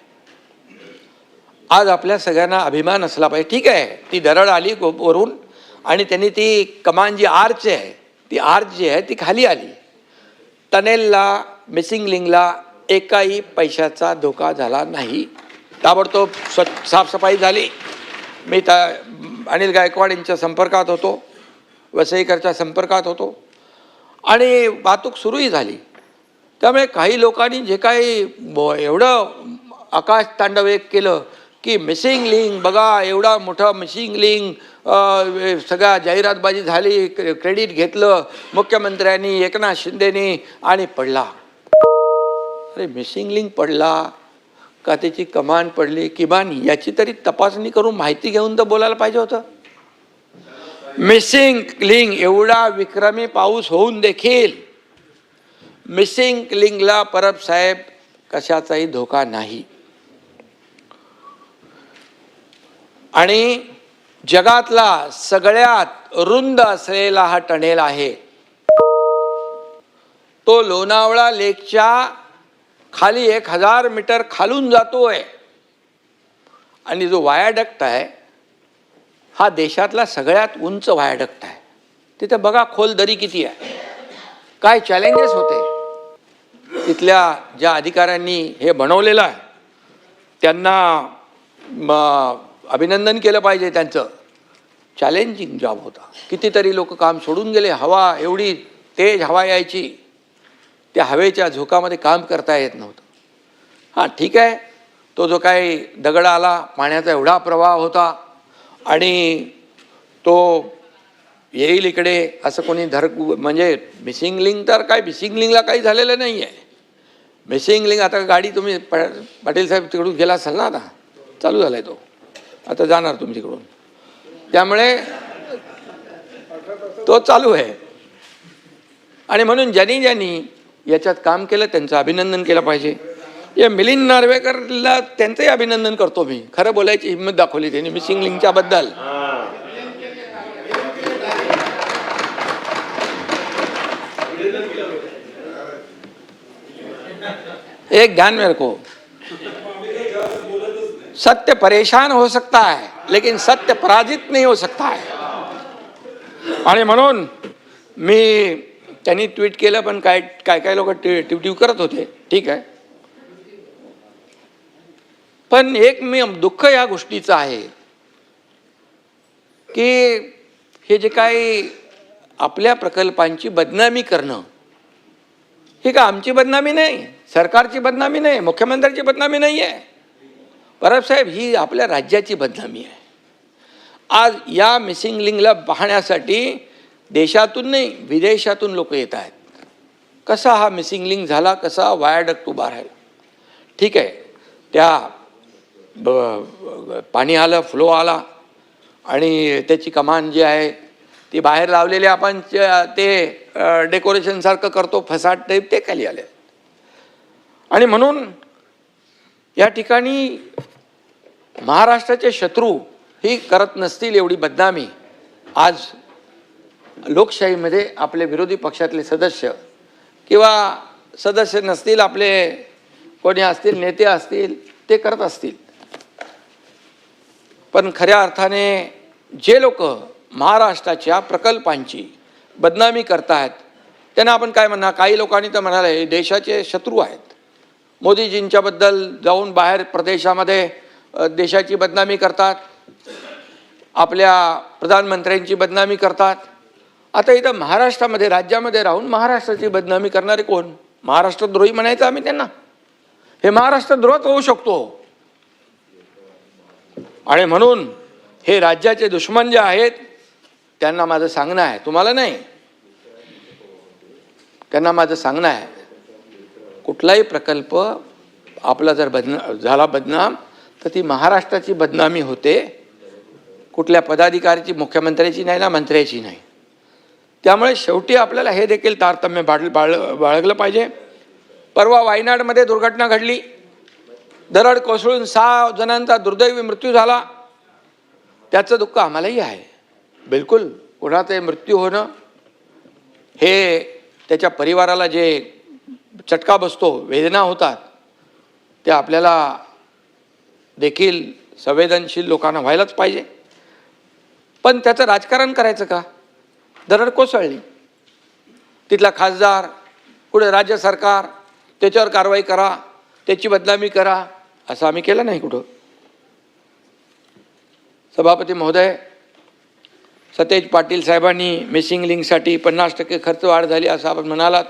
आज आपल्या सगळ्यांना अभिमान असला पाहिजे. ठीक आहे, ती दरड आली वरून आणि त्यांनी ती कमान जी आर्च आहे, ती आर्च जी आहे ती खाली आली. टनेलला, मिसिंग लिंकला एकाही पैशाचा धोका झाला नाही. ताबडतोब साफसफाई झाली. मी अनिल गायकवाड यांच्या संपर्कात होतो, वसईकरच्या संपर्कात होतो आणि वाहतूक सुरूही झाली. त्यामुळे काही लोकांनी जे काही एवढं आकाश तांडव एक केलं की मिसिंग लिंक बघा, एवढा मोठा मिसिंग लिंक, सगळ्या जाहिरातबाजी झाली, क्रेडिट घेतलं मुख्यमंत्र्यांनी, एकनाथ शिंदेनी आणि पडला. अरे मिसिंग लिंक पडला का त्याची कमान पडली, किमान याची तरी तपासणी करून माहिती घेऊन तर बोलायला पाहिजे होतं. मिसिंग लिंक एवढा विक्रमी पाऊस होऊन देखील मिसिंग लिंकला परब साहेब कशाचाही धोका नाही. आणि जगातला सगळ्यात रुंद असलेला हा टनेल आहे. तो लोणावळा लेकच्या खाली 1000 मीटर खालून जातोय. आणि जो वायाडक्ट आहे हा देशातला सगळ्यात उंच वायाडक्ट आहे. तिथे बघा खोल दरी किती आहे, काय चॅलेंजेस होते. तिथल्या ज्या अधिकाऱ्यांनी हे बनवलेलं आहे त्यांना अभिनंदन केलं पाहिजे. त्यांचं चॅलेंजिंग जॉब होता. कितीतरी लोक काम सोडून गेले. हवा एवढी तेज हवा यायची, त्या हवेच्या झोकामध्ये काम करता येत नव्हतं. हां ठीक आहे, तो जो काही दगड आला, पाण्याचा एवढा प्रवाह होता आणि तो येईल इकडे असं कोणी म्हणजे मिसिंग लिंक तर काय, मिसिंग लिंकला काही झालेलं नाही आहे. मिसिंग लिंक आता गाडी तुम्ही पाटील साहेब तिकडून गेला असाल ना, आता चालू झाला आहे तो, आता जाणार तुम्ही तिकडून, त्यामुळे तो चालू आहे. आणि म्हणून ज्यांनी याच्यात काम केलं त्यांचं अभिनंदन केलं पाहिजे. या मिलिंद नार्वेकरला त्यांचंही अभिनंदन करतो मी. खरं बोलायची हिंमत दाखवली त्यांनी मिसिंग लिंकच्या बद्दल. एक ध्यान में रखो, सत्य परेशान हो सकता है लेकिन सत्य पराजित नहीं हो सकता है. आणि म्हणून मी त्यांनी ट्विट केलं, पण काय लोक ट्विट करत होते, ठीक आहे. पण एक मी दुःख या गोष्टीचं आहे की हे जे काही आपल्या प्रकल्पांची बदनामी करणं, ही का आमची बदनामी नाही, सरकारची बदनामी नाही, मुख्यमंत्र्यांची बदनामी नाही आहे. परब साहेब, ही आपल्या राज्याची बदनामी आहे. आज या मिसिंग लिंकला पाहण्यासाठी देशातून नाही विदेशातून लोक येत आहेत. कसा हा मिसिंग लिंक झाला, कसा वायाडक्ट उभा राहिला, ठीक आहे. त्या पाणी आलं, फ्लो आला आणि त्याची कमान जी आहे ती बाहेर लावलेली आपण ते डेकोरेशनसारखं करतो, फसाड टाईप, ते खाली आले. आणि म्हणून या ठिकाणी महाराष्ट्राचे शत्रू ही करत नसतील एवढी बदनामी आज लोकशाहीमध्ये आपले विरोधी पक्षातले सदस्य किंवा सदस्य नसतील, आपले कोणी असतील, नेते असतील, ते करत असतील. पण खऱ्या अर्थाने जे लोक महाराष्ट्राच्या प्रकल्पांची बदनामी करतायत त्यांना आपण काय म्हणणार? काही लोकांनी तर म्हणाले हे देशाचे शत्रू आहेत. मोदीजींच्याबद्दल जाऊन बाहेर प्रदेशामध्ये देशाची बदनामी करतात, आपल्या प्रधानमंत्र्यांची बदनामी करतात. आता इथं महाराष्ट्रामध्ये, राज्यामध्ये राहून महाराष्ट्राची बदनामी करणारे कोण? महाराष्ट्रद्रोही म्हणायचं आम्ही त्यांना? हे महाराष्ट्रद्रोहच होऊ शकतो. आणि म्हणून हे राज्याचे दुश्मन जे आहेत त्यांना माझं सांगणं आहे, तुम्हाला नाही, त्यांना माझं सांगणं आहे, कुठलाही प्रकल्प आपला जर झाला बदनाम तर ती महाराष्ट्राची बदनामी होते, कुठल्या पदाधिकाऱ्याची, मुख्यमंत्र्याची नाही ना, मंत्र्याची नाही. त्यामुळे शेवटी आपल्याला हे देखील तारतम्य बाळगलं पाहिजे. परवा वायनाडमध्ये दुर्घटना घडली, दरड कोसळून 6 जणांचा दुर्दैवी मृत्यू झाला. त्याचं दुःख आम्हालाही आहे. बिलकुल कोणाचे मृत्यू होणं हे त्याच्या परिवाराला जे चटका बसतो, वेदना होतात, ते आपल्याला देखील संवेदनशील लोकांना व्हायलाच पाहिजे. पण त्याचं राजकारण करायचं का? दरड कोसळली, तिथला खासदार, पुढे राज्य सरकार त्याच्यावर कारवाई करा, त्याची बदनामी करा, असं आम्ही केलं नाही कुठं. सभापती महोदय, सतेज पाटील साहेबांनी मिसिंग लिंकसाठी 50% खर्च वाढ झाली असं आपण म्हणालात.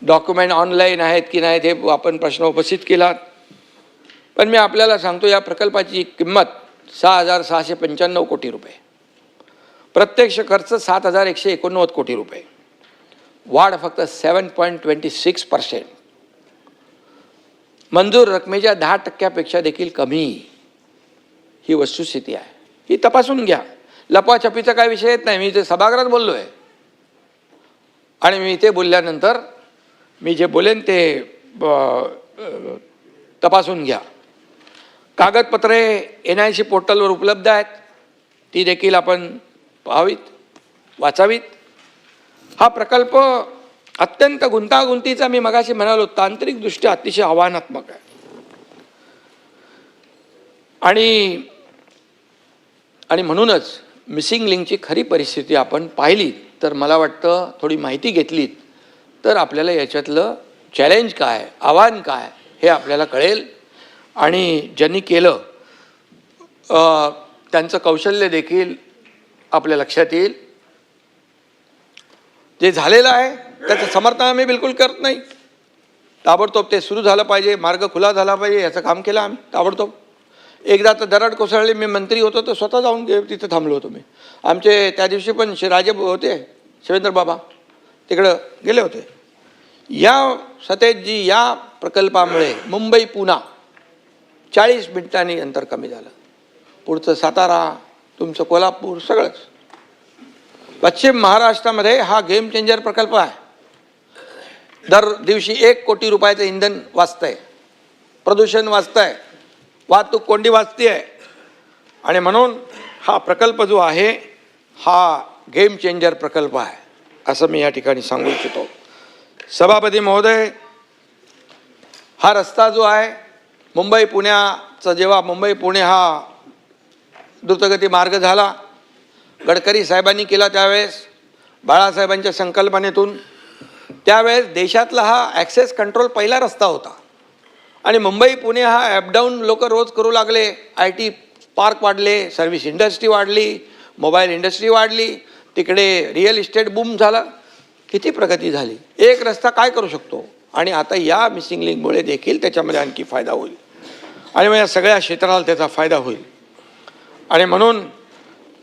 डॉक्युमेंट ऑनलाईन आहेत की नाहीत हे आपण प्रश्न उपस्थित केलात. पण मी आपल्याला सांगतो, या प्रकल्पाची किंमत 6,695 कोटी रुपये, प्रत्यक्ष खर्च 7,189 कोटी रुपये, वाढ फक्त 7.26%, मंजूर रकमेच्या 10% देखील कमी. ही वस्तुस्थिती आहे, ही तपासून घ्या. लपवाछपीचा काय विषय येत नाही. मी इथे सभागृहात बोललो आहे आणि मी इथे बोलल्यानंतर मी जे बोलेन ते तपासून घ्या. कागदपत्रे NIC पोर्टलवर उपलब्ध आहेत, ती देखील आपण पाहावीत, वाचावीत. हा प्रकल्प अत्यंत गुंतागुंतीचा, मी मगाशी म्हणालो, तांत्रिकदृष्ट्या अतिशय आव्हानात्मक आहे. आणि म्हणूनच मिसिंग लिंकची खरी परिस्थिती आपण पाहिली तर मला वाटतं, थोडी माहिती घेतलीत तर आपल्याला याच्यातलं चॅलेंज काय, आव्हान काय हे आपल्याला कळेल. आणि ज्यांनी केलं त्यांचं कौशल्य देखील आपल्या लक्षात येईल. जे झालेलं आहे त्याचं समर्थन आम्ही बिलकुल करत नाही. ताबडतोब ते सुरू झालं पाहिजे, मार्ग खुला झाला पाहिजे, याचं काम केलं आम्ही ताबडतोब. एकदा तर दरड कोसळली, मी मंत्री होतो तर स्वतः जाऊन तिथे थांबलो होतो मी. आमचे त्या दिवशी पण राजे होते, शिवेंद्र बाबा तिकडं गेले होते. या सतेजजी, या प्रकल्पामुळे मुंबई पुणा 40 मिनिटांनी अंतर कमी झालं. पुढचं सातारा, तुमचं कोल्हापूर सगळंच. पश्चिम महाराष्ट्रामध्ये हा गेम चेंजर प्रकल्प आहे. दर दिवशी 1 कोटी रुपयाचं इंधन वाचतंय, प्रदूषण वाचतंय, वाहतूक कोंडी वाचते आहे. आणि म्हणून हा प्रकल्प जो आहे हा गेम चेंजर प्रकल्प आहे असं मी या ठिकाणी सांगू इच्छितो. सभापती महोदय, हा रस्ता जो आहे मुंबई पुण्याचा, जेव्हा मुंबई पुणे हा द्रुतगती मार्ग झाला, गडकरी साहेबांनी केला त्यावेळेस बाळासाहेबांच्या संकल्पनेतून, त्यावेळेस देशातला हा ॲक्सेस कंट्रोल पहिला रस्ता होता. आणि मुंबई पुणे हा ॲपडाऊन लोक रोज करू लागले. IT पार्क वाढले, सर्व्हिस इंडस्ट्री वाढली, मोबाईल इंडस्ट्री वाढली, तिकडे रिअल इस्टेट बूम झाला, किती प्रगती झाली. एक रस्ता काय करू शकतो. आणि आता या मिसिंग लिंकमुळे देखील त्याच्यामध्ये आणखी फायदा होईल आणि मग या सगळ्या क्षेत्राला त्याचा फायदा होईल. आणि म्हणून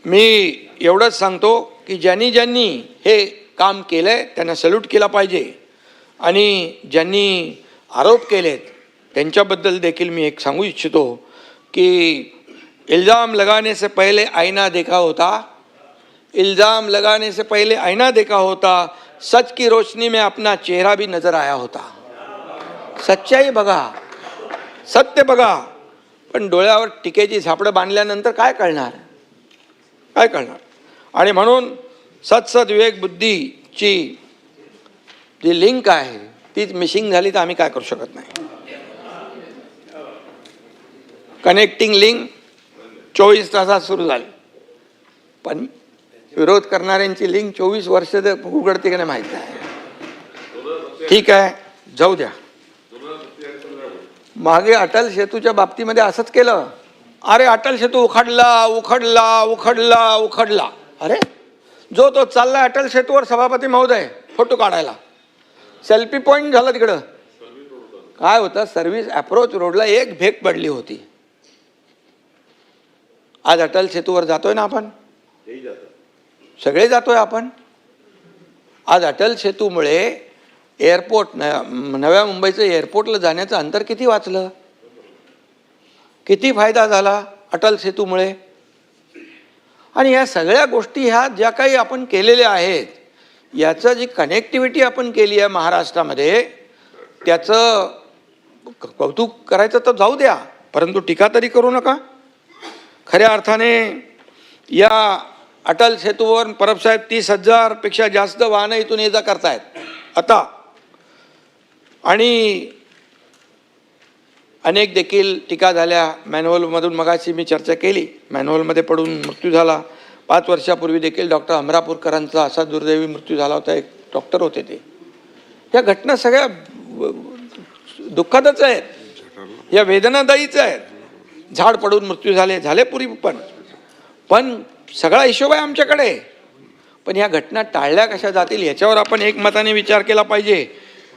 मी एवढंच सांगतो की ज्यांनी हे काम केलं आहे त्यांना सल्यूट केला पाहिजे. आणि ज्यांनी आरोप केलेत त्यांच्याबद्दल देखील मी एक सांगू इच्छितो की इल्ज़ाम लगाने से पहले आईना देखा होता, इल्ज़ाम लगाने से पहले आईना देखा होता, सच की रोशनी में अपना चेहरा भी नजर आया होता. सच्चाई बघा, सत्य बघा, पण डोळ्यावर टिकेची झापडं बांधल्यानंतर काय कळणार, काय कळणार. आणि म्हणून सत्सद विवेक बुद्धीची जी लिंक आहे तीच मिसिंग झाली तर आम्ही काय करू शकत नाही. कनेक्टिंग लिंक 24 तासात सुरू झाली, पण विरोध करणाऱ्यांची लिंक 24 वर्ष उघडते की नाही माहीत नाही. ठीक आहे, जाऊ द्या. मागे अटल सेतूच्या बाबतीमध्ये असंच केलं. अरे अटल सेतू उखडला उखडला उखडला उखडला. अरे जो तो चालला अटल सेतूवर सभापती महोदय फोटो काढायला, सेल्फी पॉईंट झाला तिकडं. काय होतं, सर्व्हिस अप्रोच रोडला एक भेग पडली होती. आज अटल सेतूवर जातोय ना आपण, सगळे जातोय आपण. आज अटल सेतूमुळे एअरपोर्ट, नव्या मुंबईचं एअरपोर्टला जाण्याचं अंतर किती वाचलं, किती फायदा झाला अटल सेतूमुळे. आणि या सगळ्या गोष्टी ह्या ज्या काही आपण केलेल्या आहेत, याचं जी कनेक्टिव्हिटी आपण केली आहे महाराष्ट्रामध्ये, त्याचं कौतुक करायचं तर जाऊ द्या, परंतु टीका तरी करू नका. खऱ्या अर्थाने या अटल सेतूवर परबसाहेब 30,000 पेक्षा जास्त वाहनं इथून ये जा करतायत आता. आणि अनेक देखील टीका झाल्या मॅन्युअलमधून. मगाशी मी चर्चा केली, मॅन्युअलमध्ये पडून मृत्यू झाला. 5 वर्षापूर्वी देखील डॉक्टर अमरापूरकरांचा असा दुर्दैवी मृत्यू झाला होता. एक डॉक्टर होते ते. या घटना सगळ्या दुःखदच आहेत, या वेदनादायीच आहेत. झाड पडून मृत्यू झाले पूर्वी पण सगळा हिशोब आहे आमच्याकडे. पण या घटना टाळल्या कशा जातील याच्यावर आपण एकमताने विचार केला पाहिजे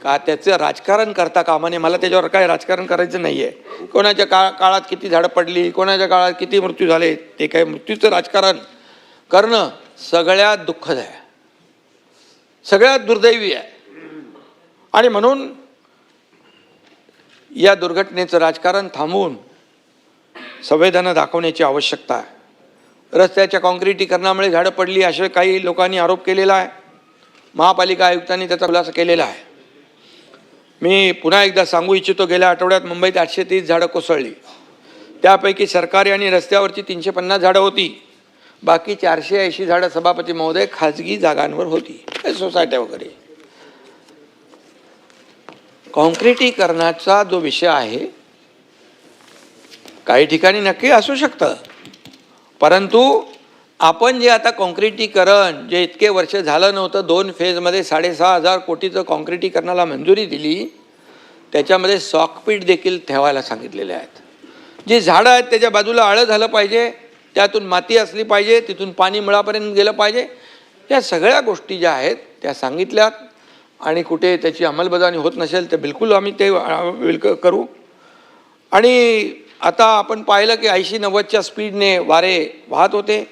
का. त्याचं राजकारण करता कामा नये. मला त्याच्यावर काय राजकारण करायचं नाही आहे. कोणाच्या काळात किती झाडं पडली, कोणाच्या काळात किती मृत्यू झाले, ते काय मृत्यूचं राजकारण करणं सगळ्यात दुःखद आहे, सगळ्यात दुर्दैवी आहे. आणि म्हणून या दुर्घटनेचं राजकारण थांबवून संवेदना दाखवण्याची आवश्यकता आहे. रस्त्याच्या काँक्रिटीकरणामुळे झाडं पडली असे काही लोकांनी आरोप केलेला आहे. महापालिका आयुक्तांनी त्याचा खुलासा केलेला आहे. मी पुन्हा एकदा सांगू इच्छितो, गेल्या आठवड्यात मुंबईत 830 झाडं कोसळली. त्यापैकी सरकारी आणि रस्त्यावरची 350 झाडं होती. बाकी 480 झाडं सभापती महोदय खाजगी जागांवर होती, सोसायट्या वगैरे. काँक्रिटीकरणाचा जो विषय आहे काही ठिकाणी नक्की असू शकतं, परंतु आपण जे आता काँक्रिटीकरण जे इतके वर्ष झालं नव्हतं, 2 फेजमध्ये 6,500 कोटीचं काँक्रिटीकरणाला मंजुरी दिली, त्याच्यामध्ये सॉकपीट देखील ठेवायला सांगितलेले आहेत. जी झाडं आहेत त्याच्या बाजूला आळं झालं पाहिजे, त्यातून माती असली पाहिजे, तिथून पाणी मुळापर्यंत गेलं पाहिजे. या सगळ्या गोष्टी ज्या आहेत त्या सांगितल्यात. आणि कुठे त्याची अंमलबजावणी होत नसेल तर बिलकुल आम्ही ते करू. आणि आता आपण पाहिलं की 80-90च्या स्पीडने वारे वाहत होते,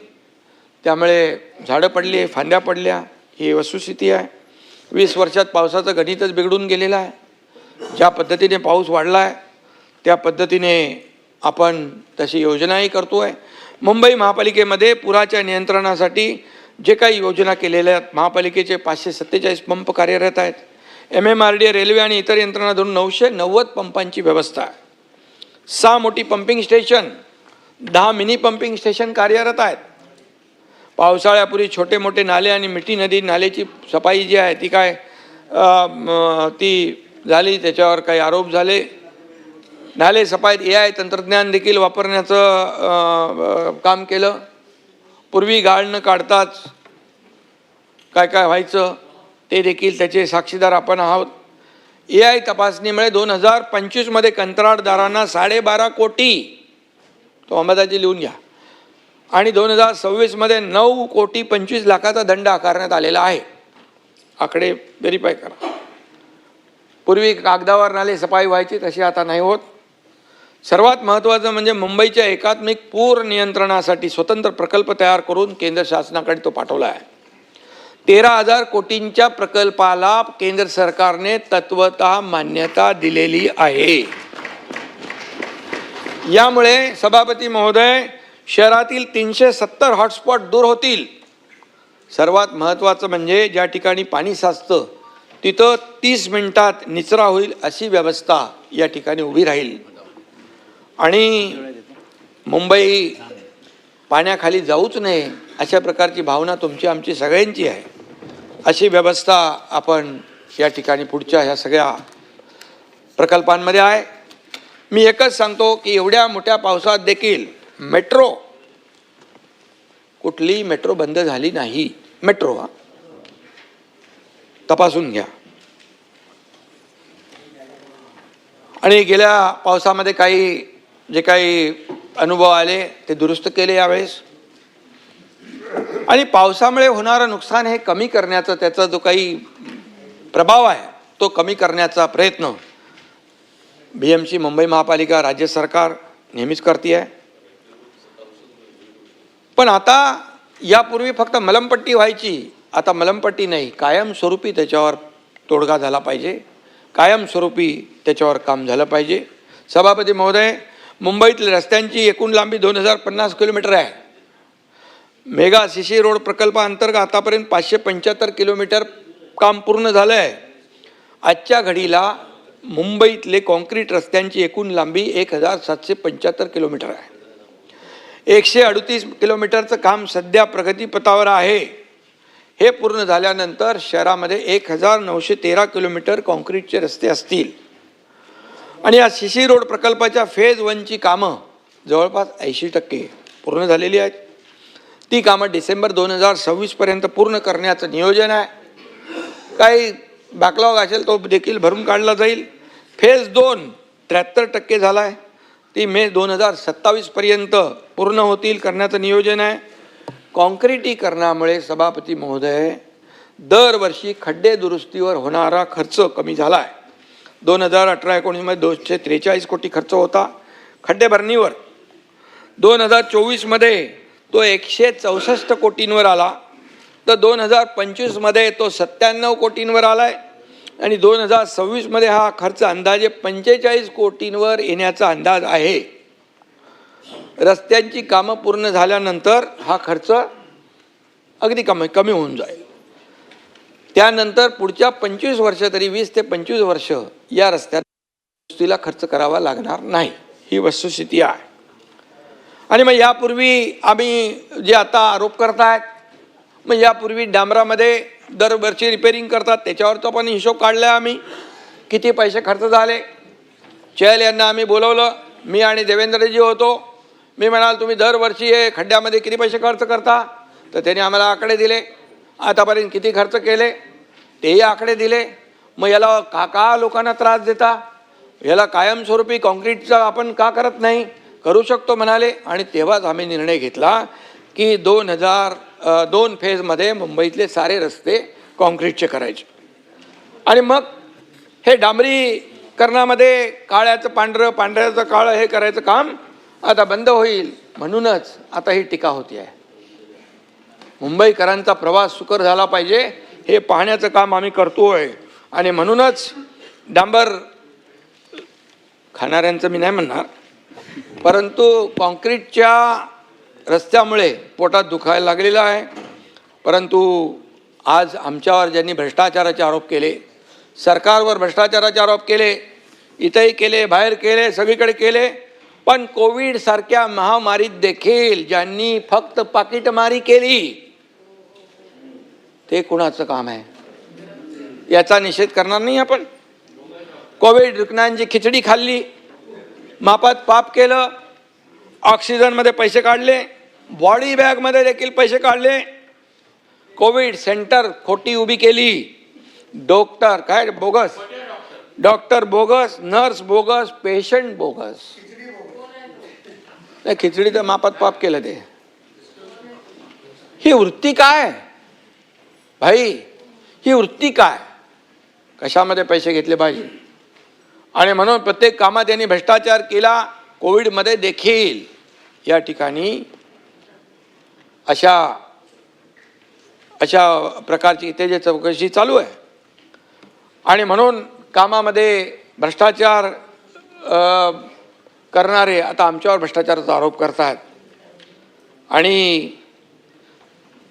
त्यामुळे झाडं पडली, फांद्या पडल्या, ही वस्तुस्थिती आहे. 20 वर्षात पावसाचं गणितच बिघडून गेलेलं आहे. ज्या पद्धतीने पाऊस वाढला आहे त्या पद्धतीने आपण तशी योजनाही करतो आहे. मुंबई महापालिकेमध्ये पुराच्या नियंत्रणासाठी जे काही योजना केलेल्या आहेत, महापालिकेचे 547 पंप कार्यरत आहेत. MMRDA, रेल्वे आणि इतर यंत्रणा धरून 990 पंपांची व्यवस्था आहे. 6 मोठी pumping station, 10 mini pumping station कार्यरत आहेत. पावसाळ्यापूर्वी छोटे मोठे नाले आणि मिठी नदी नाल्याची सफाई जी आहे ती काय ती झाली, त्याच्यावर काही आरोप झाले. नाले सफाईत AI तंत्रज्ञान देखील वापरण्याचं काम केलं. पूर्वी गाळ न काढताच काय काय व्हायचं ते देखील त्याचे साक्षीदार आपण आहोत. AI तपासणीमुळे 2025मध्ये कंत्राटदारांना 12.5 कोटी, तो अंबादाजी लिहून घ्या, आणि 2026मध्ये 9,25,00,000चा दंड आकारण्यात आलेला आहे. आकडे व्हेरीफाय करा. पूर्वी कागदावर नाले सफाई व्हायची, तशी आता नाही होत. सर्वात महत्त्वाचं म्हणजे मुंबईच्या एकात्मिक पूर नियंत्रणासाठी स्वतंत्र प्रकल्प तयार करून केंद्र शासनाकडे तो पाठवला आहे. 13,000 कोटींच्या प्रकल्पाला केंद्र सरकारने तत्वतः मान्यता दिलेली आहे. यामुळे सभापती महोदय, शहरातील 370 हॉटस्पॉट दूर होतील. सर्वात महत्त्वाचं म्हणजे ज्या ठिकाणी पाणी साचतं तिथं 30 मिनिटात निचरा होईल अशी व्यवस्था या ठिकाणी उभी राहील. आणि मुंबई पाण्याखाली जाऊच नये अशा प्रकारची भावना तुमची आमची सगळ्यांची आहे. अशी व्यवस्था आपण या ठिकाणी पुढच्या ह्या सगळ्या प्रकल्पांमध्ये आहे. मी एकच सांगतो की एवढ्या मोठ्या पावसात देखील मेट्रो, कुठलीही मेट्रो बंद झाली नाही. मेट्रो तपासून घ्या. आणि गेल्या पावसामध्ये जे काही अनुभव आले ते दुरुस्त केले यावेळेस. आणि पावसामुळे होणारं नुकसान हे कमी करण्याचा, त्याचा जो काही प्रभाव आहे तो कमी करण्याचा प्रयत्न BMC, मुंबई महापालिका, राज्य सरकार नेहमीच करते आहे. पण आता यापूर्वी फक्त मलमपट्टी व्हायची, आता मलमपट्टी नाही, कायमस्वरूपी त्याच्यावर तोडगा झाला पाहिजे, कायमस्वरूपी त्याच्यावर काम झालं पाहिजे. सभापती महोदय, मुंबईतील रस्त्यांची एकूण लांबी 2050 किलोमीटर आहे. मेगा CC रोड प्रकल्पाअंतर्गत आतापर्यंत 575 किलोमीटर काम पूर्ण झालं आहे. आजच्या घडीला मुंबईतले कॉन्क्रीट रस्त्यांची एकूण लांबी 1775 किलोमीटर आहे. 138 किलोमीटरचं काम सध्या प्रगतीपथावर आहे. हे पूर्ण झाल्यानंतर शहरामध्ये 1913 किलोमीटर कॉन्क्रीटचे रस्ते असतील. आणि या CC रोड प्रकल्पाच्या फेज 1ची कामं जवळपास 80% पूर्ण झालेली आहेत. ती कामं डिसेंबर 2026पर्यंत पूर्ण करण्याचं नियोजन आहे. काही बॅकलॉग असेल तो देखील भरून काढला जाईल. फेज 2 73% झाला आहे, ती मे 2027पर्यंत पूर्ण करण्याचं नियोजन आहे. कॉन्क्रिटीकरणामुळे सभापती महोदय, दरवर्षी खड्डे दुरुस्तीवर होणारा खर्च कमी झाला आहे. 2018-19मध्ये 243 कोटी खर्च होता खड्डे भरणीवर. 2024मध्ये तो 164 कोटींवर आला, तर 2025मध्ये तो 97 कोटींवर आला आहे. आणि 2026मध्ये हा खर्च अंदाजे 45 कोटींवर येण्याचा अंदाज आहे. रस्त्यांची कामं पूर्ण झाल्यानंतर हा खर्च अगदी कमी होऊन जाईल. त्यानंतर पुढच्या 25 वर्ष, तरी 20 ते 25 वर्ष या रस्त्याला खर्च करावा लागणार नाही, ही वस्तुस्थिती आहे. आणि मग यापूर्वी आम्ही जे आता आरोप करतायत, मग यापूर्वी डांबरामध्ये दरवर्षी रिपेरिंग करतात, त्याच्यावरचा पण हिशोब काढला आम्ही, किती पैसे खर्च झाले. चहल यांना आम्ही बोलवलं, मी आणि देवेंद्रजी होतो. मी म्हणाल तुम्ही दरवर्षी हे खड्ड्यामध्ये किती पैसे खर्च करता, तर त्यांनी आम्हाला आकडे दिले. आतापर्यंत किती खर्च केले तेही आकडे दिले. मग याला का लोकांना त्रास देता, याला कायमस्वरूपी कॉन्क्रीटचा आपण का करत नाही, करू शकतो म्हणाले. आणि तेव्हाच आम्ही निर्णय घेतला की 2002 फेजमध्ये मुंबईतले सारे रस्ते कॉन्क्रीटचे करायचे. आणि मग हे डांबरीकरणामध्ये काळ्याचं पांढरं पांढऱ्याचं काळं हे करायचं काम आता बंद होईल. म्हणूनच आता ही टीका होती आहे. मुंबईकरांचा प्रवास सुकर झाला पाहिजे हे पाहण्याचं काम आम्ही करतोय. आणि म्हणूनच डांबर खाणाऱ्यांचं मी नाही म्हणणार, परंतु कॉन्क्रीटच्या रस्त्यामुळे पोटात दुखायला लागलेलं आहे. परंतु आज आमच्यावर ज्यांनी भ्रष्टाचाराचे आरोप केले, सरकारवर भ्रष्टाचाराचे आरोप केले, इथंही केले, बाहेर केले, सगळीकडे केले, पण कोविडसारख्या महामारीत देखील ज्यांनी फक्त पाकिटमारी केली ते कुणाचं काम आहे? याचा निषेध करणार नाही आपण. कोविड रुग्णांची खिचडी खाल्ली, मापात पाप केलं, ऑक्सिजनमध्ये पैसे काढले, बॉडी बॅगमध्ये देखील पैसे काढले, कोविड सेंटर खोटी उभी केली, डॉक्टर काय bogus, doctor bogus, nurse bogus, patient bogus. नाही, खिचडी तर मापात पाप केलं. ते ही वृत्ती काय भाई? ही वृत्ती काय? कशामध्ये पैसे घेतले पाहिजे? आणि म्हणून प्रत्येक कामात यांनी भ्रष्टाचार केला. कोविडमध्ये देखील या ठिकाणी अशा प्रकारची इथे जे चौकशी चालू आहे. आणि म्हणून कामामध्ये भ्रष्टाचार करणारे आता आमच्यावर भ्रष्टाचाराचा आरोप करतात. आणि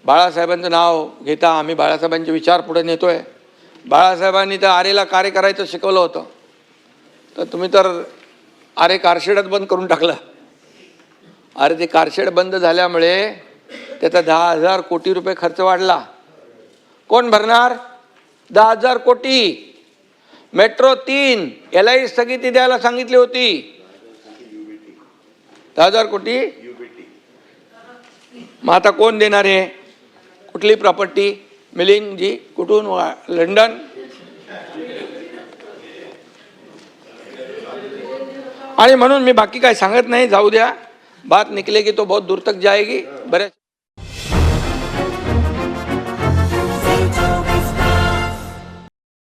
बाळासाहेबांचं नाव घेता आम्ही बाळासाहेबांचे विचार पुढे नेतोय. बाळासाहेबांनी तर आरेला कार्य करायचं शिकवलं होतं, तर तुम्ही तर आरे कारशेडच बंद करून टाकलं. अरे ते कारशेड बंद झाल्यामुळे त्याचा 10,000 कोटी रुपये खर्च वाढला. कोण भरणार? 10,000 कोटी. मेट्रो 3 यालाही स्थगिती द्यायला सांगितली होती. 10,000 कोटी. मग आता कोण देणार आहे? कुठली प्रॉपर्टी? मिलिंग जी कुठून? लंडन. आणि म्हणून मी बाकी काय सांगत नाही, जाऊ द्या. बात निकलेगी तो बहुत दूर तक जाएगी. बऱ्याच